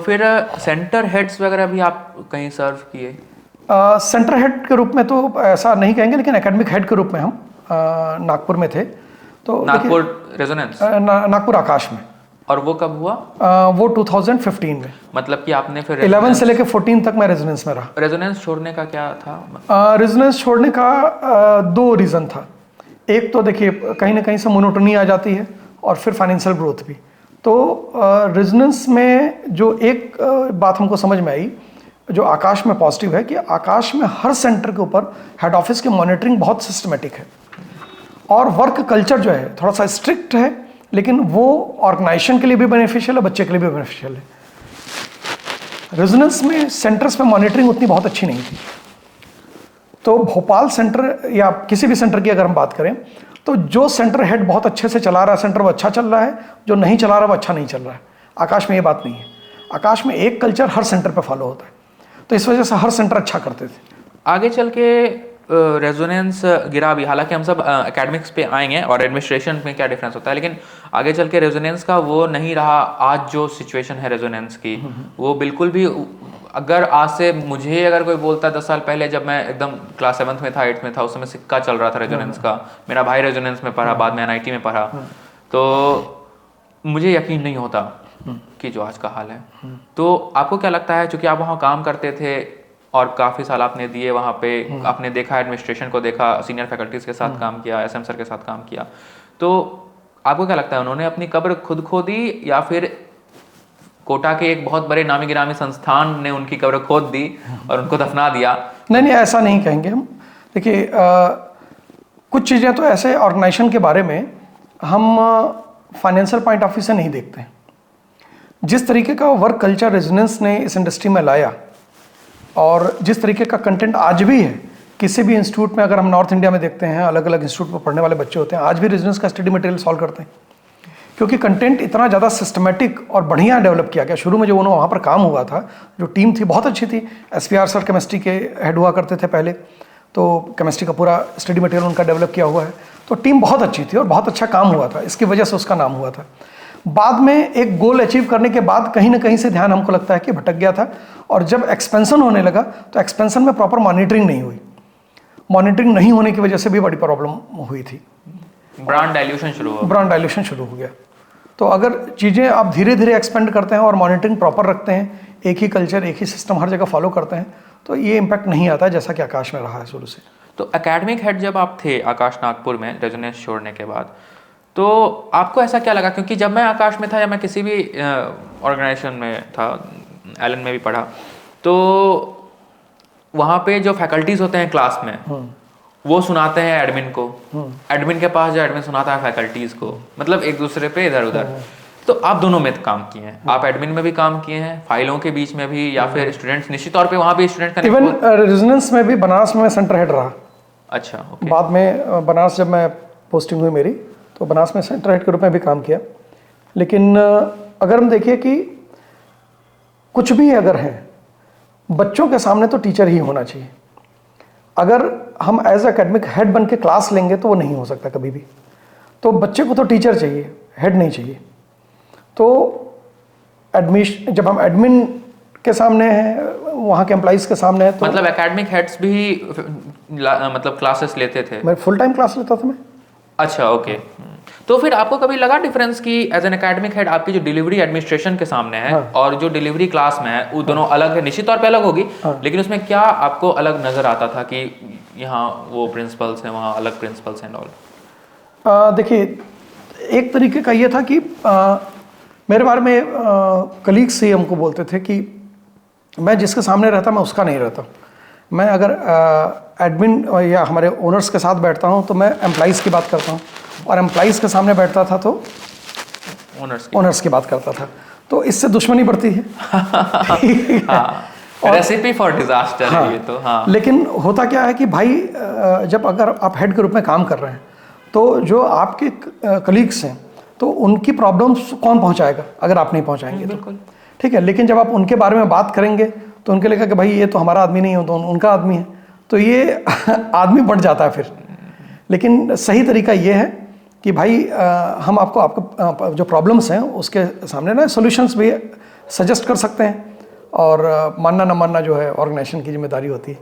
फिर centre heads वगैरह भी आप कहीं सर्व किए? सेंटर हेड के रूप में तो ऐसा नहीं कहेंगे, लेकिन एकेडमिक हेड के रूप में हम नागपुर में थे। तो नागपुर रेजोनेंस? नागपुर आकाश में। और वो कब हुआ? वो 2015 में। मतलब कि आपने फिर 11 से लेकर 14 तक मैं रेजोनेंस में रहा। रेजोनेंस छोड़ने का क्या था? रेजोनेंस छोड़ने का दो रीज़न था। एक तो देखिए कहीं ना कहीं से मोनोटोनी आ जाती है, और फिर फाइनेंशियल ग्रोथ भी। तो रेजोनेंस में जो एक बात हमको समझ में आई, जो आकाश में पॉजिटिव है, कि आकाश में हर सेंटर के ऊपर हेड ऑफिस की मॉनिटरिंग बहुत सिस्टमेटिक है, और वर्क कल्चर जो है थोड़ा सा स्ट्रिक्ट है, लेकिन वो ऑर्गेनाइजेशन के लिए भी बेनिफिशियल है, बच्चे के लिए भी बेनिफिशियल है। रेजोनेंस में सेंटर्स पे मॉनिटरिंग उतनी बहुत अच्छी नहीं थी। तो भोपाल सेंटर या किसी भी सेंटर की अगर हम बात करें, तो जो सेंटर हेड बहुत अच्छे से चला रहा है सेंटर, वो अच्छा चल रहा है, जो नहीं चला रहा वो अच्छा नहीं चल रहा है। आकाश में ये बात नहीं है। आकाश में एक कल्चर हर सेंटर पे फॉलो होता है, तो इस वजह से हर सेंटर अच्छा करते थे। आगे चल के रेजोनेंस गिरा भी, हालांकि हम सब एकेडमिक्स पे आएंगे और एडमिनिस्ट्रेशन में क्या डिफरेंस होता है, लेकिन आगे चल के रेजोनेंस का वो नहीं रहा। आज जो सिचुएशन है रेजोनेंस की, वो बिल्कुल भी, अगर आज से मुझे अगर कोई बोलता 10 साल पहले, जब मैं एकदम क्लास 7th में था, 8th में था, उस समय सिक्का चल रहा था रेजोनेंस का, मेरा भाई रेजोनेंस में पढ़ा, बाद में NIT में पढ़ा, तो मुझे यकीन नहीं होता कि जो आज का हाल है। तो आपको क्या लगता है, चूंकि आप वहाँ काम करते थे और काफ़ी साल आपने दिए वहाँ पे, आपने देखा एडमिनिस्ट्रेशन को, देखा सीनियर फैकल्टीज के साथ काम किया, SM सर के साथ काम किया, तो आपको क्या लगता है उन्होंने अपनी कब्र खुद खोदी, या फिर कोटा के एक बहुत बड़े नामी गिरामी संस्थान ने उनकी कब्र खोद दी और उनको दफना दिया? नहीं, ऐसा नहीं कहेंगे हम। देखिए कुछ चीज़ें तो ऐसे ऑर्गेनाइजेशन के बारे में हम फाइनेंशियल पॉइंट ऑफ व्यू से नहीं देखते हैं। जिस तरीके का वर्क कल्चर रेजोनेंस ने इस इंडस्ट्री में लाया, और जिस तरीके का कंटेंट आज भी है, किसी भी इंस्टीट्यूट में अगर हम नॉर्थ इंडिया में देखते हैं, अलग अलग इंस्टीट्यूट में पढ़ने वाले बच्चे होते हैं, आज भी रेजोनेंस का स्टडी मटेरियल सॉल्व करते हैं, क्योंकि कंटेंट इतना ज़्यादा सिस्टमेटिक और बढ़िया डेवलप किया गया। शुरू में जो उन्होंने वहाँ पर काम हुआ था, जो टीम थी बहुत अच्छी थी। SPR सर केमिस्ट्री के हेड हुआ करते थे पहले, तो केमिस्ट्री का पूरा स्टडी मटेरियल उनका डेवलप किया हुआ है। तो टीम बहुत अच्छी थी और बहुत अच्छा काम हुआ था, इसकी वजह से उसका नाम हुआ था। बाद में एक गोल अचीव करने के बाद कहीं ना कहीं से ध्यान हमको लगता है कि भटक गया था, और जब एक्सपेंशन होने लगा तो एक्सपेंशन में प्रॉपर मॉनिटरिंग नहीं हुई। मॉनिटरिंग नहीं होने की वजह से भी बड़ी प्रॉब्लम हुई थी। ब्रांड डाइल्यूशन शुरू हुआ। ब्रांड डाइल्यूशन शुरू हो गया। तो अगर चीज़ें आप धीरे धीरे एक्सपेंड करते हैं और मॉनिटरिंग प्रॉपर रखते हैं, एक ही कल्चर एक ही सिस्टम हर जगह फॉलो करते हैं, तो ये इम्पैक्ट नहीं आता है जैसा कि आकाश में रहा है शुरू से। तो एकेडमिक हेड जब आप थे आकाश नागपुर में रेजोनेंस छोड़ने के बाद, तो आपको ऐसा क्या लगा? क्योंकि जब मैं आकाश में था, या मैं किसी भी ऑर्गेनाइजेशन में था, एलन में भी पढ़ा, तो वहाँ पे जो फैकल्टीज होते हैं क्लास में, वो सुनाते हैं एडमिन को, एडमिन के पास जो एडमिन सुनाता है फैकल्टीज को, मतलब एक दूसरे पे इधर उधर। तो आप दोनों में काम किए हैं, आप एडमिन में भी काम किए हैं, फाइलों के बीच में भी, या फिर स्टूडेंट्स निश्चित तौर पे वहाँ भी स्टूडेंट का इवन रेजोनेंस में भी बनारस में सेंटर हेड रहा। अच्छा, ओके। बाद में बनारस जब मैं पोस्टिंग हुई मेरी, तो बनारस में सेंटर हेड के रूप में भी काम किया। लेकिन अगर हम देखिए कि कुछ भी अगर है, बच्चों के सामने तो टीचर ही होना चाहिए। अगर हम एज एकेडमिक हेड बन के क्लास लेंगे तो वो नहीं हो सकता कभी भी। तो बच्चे को तो टीचर चाहिए, हेड नहीं चाहिए। तो एडमिशन जब हम एडमिन के सामने हैं, वहाँ के एम्प्लॉइज के सामने है, तो मतलब एकेडमिक हेड्स भी मतलब क्लासेस लेते थे? मैं फुल टाइम क्लास लेता था मैं। अच्छा, ओके। तो फिर आपको कभी लगा डिफरेंस कि एज एन एकेडमिक हेड आपकी जो डिलीवरी एडमिनिस्ट्रेशन के सामने है, हाँ, और जो डिलीवरी क्लास में है, वो दोनों अलग है? निश्चित तौर पे अलग होगी, हाँ, लेकिन उसमें क्या आपको अलग नजर आता था कि यहाँ वो प्रिंसिपल्स हैं, वहाँ अलग प्रिंसिपल्स एंड ऑल? देखिए, एक तरीके का ये था कि मेरे बारे में कलीग्स ही हमको बोलते थे कि मैं जिसके सामने रहता मैं उसका नहीं रहता। मैं अगर एडमिन या हमारे ओनर्स के साथ बैठता हूँ तो मैं एम्प्लॉइज़ की बात करता हूँ, और एम्प्लॉइज़ के सामने बैठता था तो ओनर्स की बात करता था। तो इससे दुश्मनी बढ़ती है। रेसिपी फॉर डिजास्टर है ये तो। हाँ। लेकिन होता क्या है कि भाई, जब अगर आप हेड के रूप में काम कर रहे हैं, तो जो आपके कलीग्स हैं, तो उनकी प्रॉब्लम्स कौन पहुंचाएगा अगर आप नहीं पहुंचाएंगे तो? ठीक है। लेकिन जब आप उनके बारे में बात करेंगे तो उनके लिए कि भाई ये तो हमारा आदमी नहीं हो, तो उनका आदमी है, तो ये आदमी बढ़ जाता है फिर। लेकिन सही तरीका ये है कि भाई हम आपको जो प्रॉब्लम्स हैं उसके सामने ना सोल्यूशंस भी सजेस्ट कर सकते हैं, और मानना ना मानना जो है ऑर्गेनाइजेशन की जिम्मेदारी होती है।